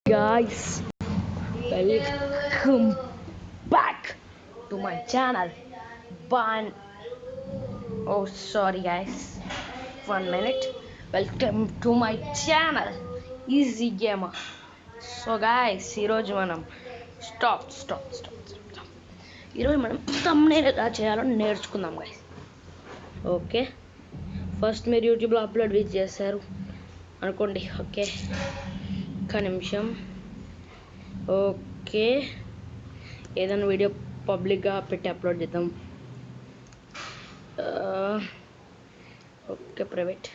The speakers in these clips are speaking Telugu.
Guys, welcome back to my channel. One, oh sorry guys, 1 minute. Welcome to my channel, Easy Gamer. So guys ఈరోజు మనం స్టాప్ ఈరోజు మనం thumbnail ఎలా చేయాలో నేర్చుకుందాం గాయస్. ఓకే, ఫస్ట్ మీరు యూట్యూబ్లో అప్లోడ్ చేశారు అనుకోండి. ఓకే, ఒక్క నిమిషం. ఓకే, ఏదైనా వీడియో పబ్లిక్గా పెట్టి అప్లోడ్ చేద్దాం. Okay, private.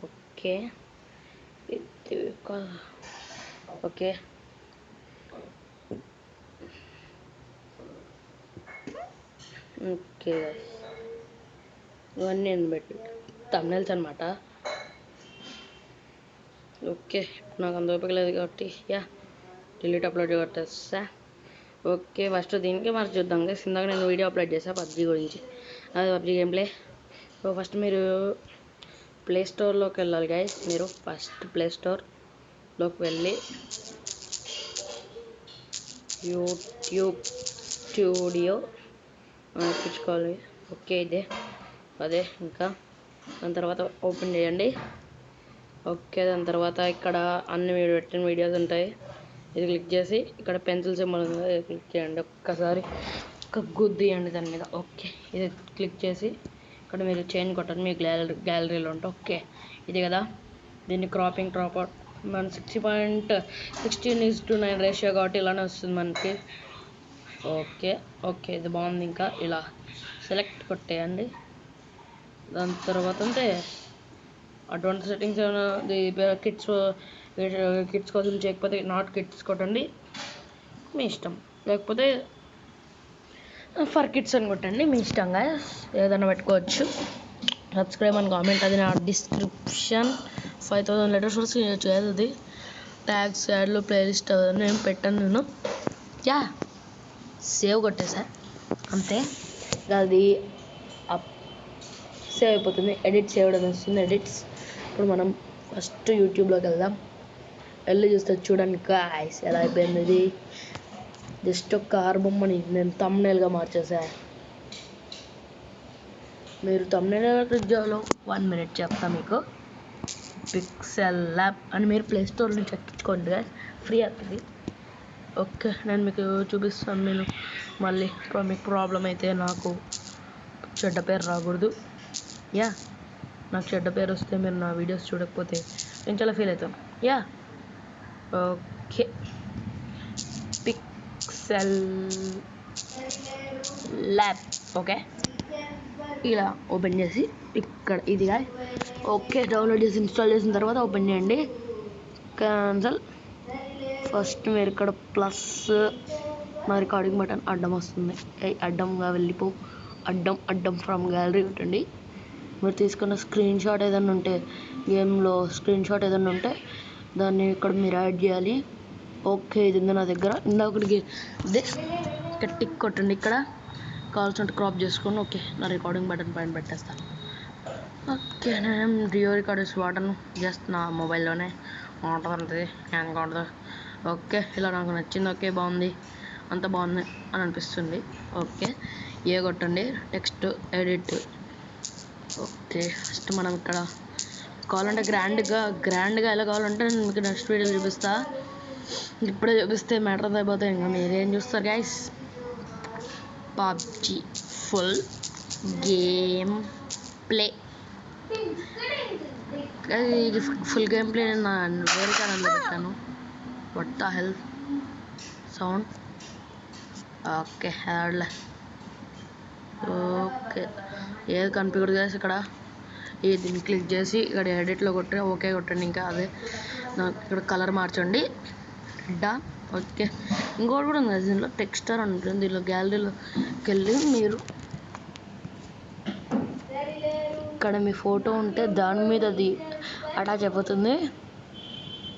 Okay, okay, okay, ఇవన్నీ నేను పెట్టి thumbnails అనమాట. ఓకే, నాకు అంత ఓపిక లేదు కాబట్టి డిలీట్ అప్లోడ్ కొట్టేస్తా. ఓకే, ఫస్ట్ దీనికి మరి చూద్దాం గైస్. ఇందాక నేను వీడియో అప్లోడ్ చేస్తాను పబ్జీ గురించి, అది PUBG game play. So first మీరు ప్లే స్టోర్లోకి వెళ్ళాలి గైస్. మీరు ఫస్ట్ ప్లే స్టోర్లోకి వెళ్ళి యూట్యూబ్ స్టూడియో ఎక్కించుకోవాలి. ఓకే, అదే ఇంకా దాని తర్వాత ఓపెన్ చేయండి. ఓకే, దాని తర్వాత ఇక్కడ అన్ని మీరు పెట్టిన వీడియోస్ ఉంటాయి. ఇది క్లిక్ చేసి ఇక్కడ పెన్సిల్ సింబల్ ఉంది, ఇది క్లిక్ చేయండి. ఒక్కసారి గుద్దియండి దాని మీద. ఓకే, ఇది క్లిక్ చేసి ఇక్కడ మీరు చైన్ కొట్టండి, మీ గ్యాలరీలో ఉంటే. ఓకే, ఇది కదా, దీన్ని క్రాపింగ్ అవుట్ మన 60.16:9 రేషియో కాబట్టి ఇలానే వస్తుంది మనకి. ఓకే, ఇది బాగుంది. ఇంకా ఇలా సెలెక్ట్ కొట్టేయండి. దాని తర్వాత అంటే అటువంటి సెట్టింగ్స్ ఏమైనా కిడ్స్ కోసం చేయకపోతే నాట్ కిడ్స్ కొట్టండి, మీ ఇష్టం. లేకపోతే ఫర్ కిడ్స్ అని కొట్టండి, మీ ఇష్టంగా ఏదైనా పెట్టుకోవచ్చు. సబ్స్క్రైబ్ అని కామెంట్, అది నా డిస్క్రిప్షన్. 5000 లెటర్స్ వరకు చేయొచ్చు. అది ట్యాగ్స్, యాడ్లు, ప్లేలిస్ట్ అవన్నీ నేను పెట్టాను. నేను సేవ్ కొట్టేసా అంతే. అది సేవ్ అయిపోతుంది. ఎడిట్ చేయడం వస్తుంది, ఎడిట్స్. ఇప్పుడు మనం ఫస్ట్ యూట్యూబ్లోకి వెళ్దాం. వెళ్ళి చూస్తే చూడండి గాయ్స్ ఎలా అయిపోయింది. ఇది జస్ట్ ఒక కార్ బొమ్మని నేను thumbnailగా మార్చేసా. మీరు thumbnail క్లిక్ చేయాలో 1 minute చెప్తా మీకు. పిక్సెల్ ల్యాబ్ అని మీరు ప్లే స్టోర్ నుంచి ఎక్కించుకోండి గాయ్స్, ఫ్రీ అవుతుంది. ఓకే, నేను మీకు చూపిస్తాను. నేను మళ్ళీ మీకు ప్రాబ్లం అయితే నాకు చెడ్డ పేరు రాకూడదు. నాకు చెడ్డ పేరు వస్తే మీరు నా వీడియోస్ చూడకపోతే నేను చాలా ఫీల్ అవుతాను. Okay, pixel lab. ఓకే, ఇలా ఓపెన్ చేసి ఇక్కడ ఇదిగా ఓకే డౌన్లోడ్ చేసి ఇన్స్టాల్ చేసిన తర్వాత ఓపెన్ చేయండి. క్యాన్సల్. ఫస్ట్ మీరు ఇక్కడ ప్లస్ నా రికార్డింగ్ బటన్ అడ్డం వస్తుంది, అడ్డంగా వెళ్ళిపో. అడ్డం ఫ్రమ్ గ్యాలరీ పెట్టండి. మీరు తీసుకున్న స్క్రీన్ షాట్ ఏదైనా ఉంటే, గేమ్లో స్క్రీన్ షాట్ ఏదైనా ఉంటే దాన్ని ఇక్కడ మీరు యాడ్ చేయాలి. ఓకే, ఇది ఉంది నా దగ్గర. ఇంకొకటికి ఇక్కడ టిక్ కొట్టండి. ఇక్కడ కావాల్సినట్టు క్రాప్ చేసుకోండి. ఓకే, నా రికార్డింగ్ బటన్ పైన పెట్టేస్తాను. ఓకే, నేను రియో రికార్డర్స్ వాడను, జస్ట్ నా మొబైల్లోనే ఉంటుంది, హ్యాంగ్ ఉంటుంది. ఓకే, ఇలా నాకు నచ్చింది. ఓకే, బాగుంది, అంత బాగుంది అని అనిపిస్తుంది. ఓకే, కొట్టండి, టెక్స్ట్ ఎడిట్. ఓకే, ఫస్ట్ మనం ఇక్కడ కావాలంటే గ్రాండ్గా ఎలా కావాలంటే నేను మీకు నెక్స్ట్ వీడియో చూపిస్తా. ఇప్పుడే చూపిస్తే మ్యాటర్ అయిపోతాయి, ఇంకా మీరేం చూస్తారు guys. PUBG full game play. Full game play నేను వేరే ఛానల్లో పెట్టాను. What the hell sound. Okay, అడలే. ఓకే, ఏది కనిపించదు గైస్. ఇక్కడ దీన్ని క్లిక్ చేసి ఇక్కడ ఎడిట్లో కొట్టి ఓకే కొట్టండి. ఇంకా అదే ఇక్కడ కలర్ మార్చండి. ఓకే, ఇంకోటి కూడా ఉంది దీనిలో, టెక్స్చర్ అని ఉంటుంది. దీనిలో గ్యాలరీలోకి వెళ్ళి మీరు ఇక్కడ మీ ఫోటో ఉంటే దాని మీద అది అటాచ్ అయిపోతుంది.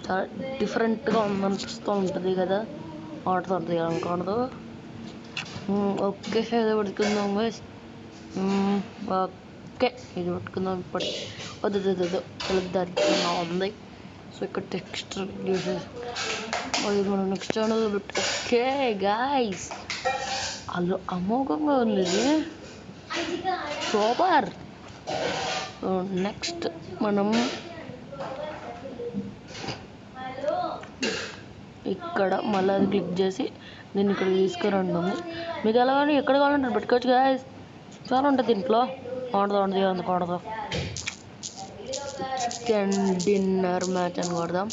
చాలా డిఫరెంట్గా ఉందనిపిస్తూ ఉంటుంది కదా, ఆడుతుంది అనుకోండి. ఓకే, ఏదో పెట్టుకుందాం గైస్. ఓకే, ఇది పెట్టుకుందాం. ఇప్పుడు వద్దు చాలా దరిద్రంగా ఉంది. సో ఇక్కడ టెక్స్ట్ అది మనం నెక్స్ట్ ఛానల్ ఓకే గాయ్స్ అలా అమోఘంగా ఉంది ఇది సూపర్. నెక్స్ట్ మనం ఇక్కడ మళ్ళీ అది క్లిక్ చేసి దీన్ని ఇక్కడ తీసుకురండి ఉంది. మీకు ఎలా కానీ ఎక్కడ కావాలంటే పెట్టుకోవచ్చు గాయ్స్. చాలా ఉంటుంది దీంట్లో. బాగుంటుంది అంత కొడదాం. చికెన్ డిన్నర్ మ్యాచ్ అని కొడదాం.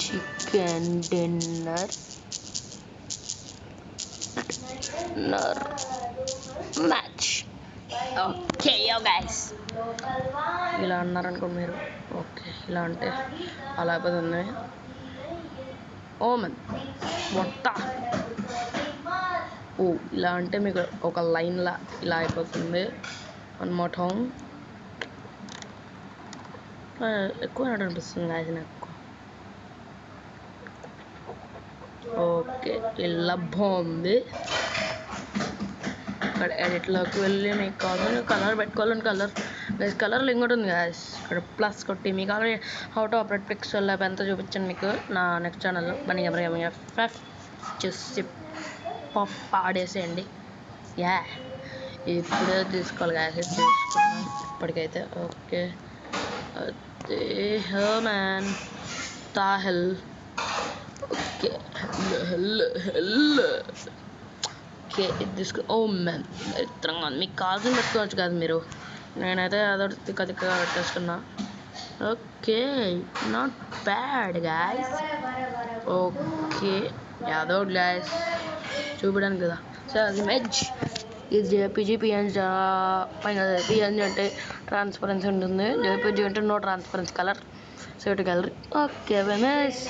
Chicken dinner match. Okay guys ఇలా అన్నారనుకో మీరు. ఓకే ఇలా అంటే అలా అయిపోతుంది. ఓ మన్ మొట్ట ఓ ఇలా అంటే మీకు ఒక లైన్లా ఇలా అయిపోతుంది అన్నమాట. ఎక్కువ అనిపిస్తుంది గాయస్ నాకు. ఓకే ఇలా బాగుంది. ఇక్కడ ఎడిట్లోకి వెళ్ళి మీకు కావాలి కలర్ పెట్టుకోవాలని కలర్లో ఇంకోటి ఉంది గాయస్. ఇక్కడ ప్లస్ కొట్టి మీకు కావాలి how to operate pixel lab ఎంత చూపించాను మీకు నా నెక్స్ట్ ఛానల్లో చూసి పాడేసేయండి. ఇప్పుడే తీసుకోవాలి గాయస్. తీసుకున్నాం ఇప్పటికైతే. ఓకే అదే మ్యాన్ తాహెల్. ఓకే హెల్ ఓకే ఇది తీసుకో. ఓ మ్యాన్ ఇతరంగా మీకు కావాల్సిన పెట్టుకోవచ్చు కదా మీరు. నేనైతే అదొకటి తిక్కగా పెట్టేస్తున్నా. Okay not bad guys. Okay యాదో గాయస్ చూపించడానికి కదా. సో ఇమేజ్ ఇది జేపీజీ పిఎన్జీ పైన పిఎన్జీ అంటే ట్రాన్స్పరెన్సీ ఉంటుంది. జేపీజీ అంటే no transparency colour. Set gallery. Okay image.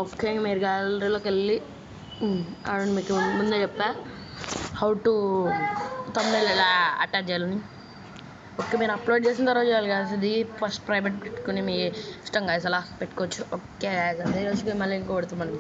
Okay మీరు గ్యాలరీలోకి వెళ్ళి ఆడండి. మీకు ముందే చెప్పా హౌ టు థంబ్నెయిల్ ఎలా అటాచ్ చేయాలని. ఓకే మీరు అప్లోడ్ చేసిన తర్వాత చేయాలి గాయస్. ఇది ఫస్ట్ ప్రైవేట్ పెట్టుకుని మీ ఇష్టం గాయస్ అలా పెట్టుకోవచ్చు. ఓకే గాయస్ అదే రోజుకి మళ్ళీ ఇంకో కొడుతాం మనం.